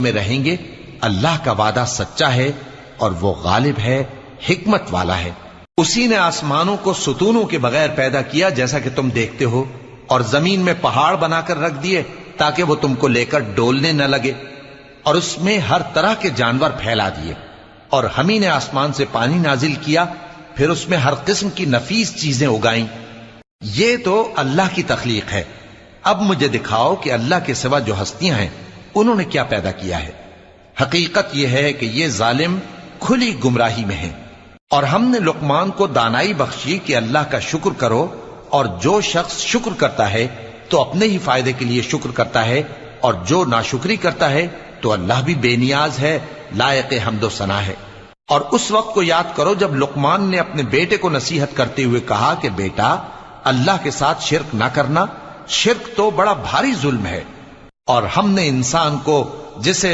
میں رہیں گے، اللہ کا وعدہ سچا ہے اور وہ غالب ہے، حکمت والا ہے۔ اسی نے آسمانوں کو ستونوں کے بغیر پیدا کیا جیسا کہ تم دیکھتے ہو، اور زمین میں پہاڑ بنا کر رکھ دیے تاکہ وہ تم کو لے کر ڈولنے نہ لگے، اور اس میں ہر طرح کے جانور پھیلا دیے، اور ہم ہی نے آسمان سے پانی نازل کیا، پھر اس میں ہر قسم کی نفیس چیزیں اگائیں۔ یہ تو اللہ کی تخلیق ہے۔ اب مجھے دکھاؤ کہ اللہ کے سوا جو ہستیاں ہیں انہوں نے کیا پیدا کیا ہے۔ حقیقت یہ ہے کہ یہ ظالم کھلی گمراہی میں ہیں۔ اور ہم نے لقمان کو دانائی بخشی کہ اللہ کا شکر کرو، اور جو شخص شکر کرتا ہے تو اپنے ہی فائدے کے لیے شکر کرتا ہے، اور جو ناشکری کرتا ہے تو اللہ بھی بے نیاز ہے، لائق حمد و ثنا ہے۔ اور اس وقت کو یاد کرو جب لقمان نے اپنے بیٹے کو نصیحت کرتے ہوئے کہا کہ بیٹا، اللہ کے ساتھ شرک نہ کرنا، شرک تو بڑا بھاری ظلم ہے، اور ہم نے انسان کو جسے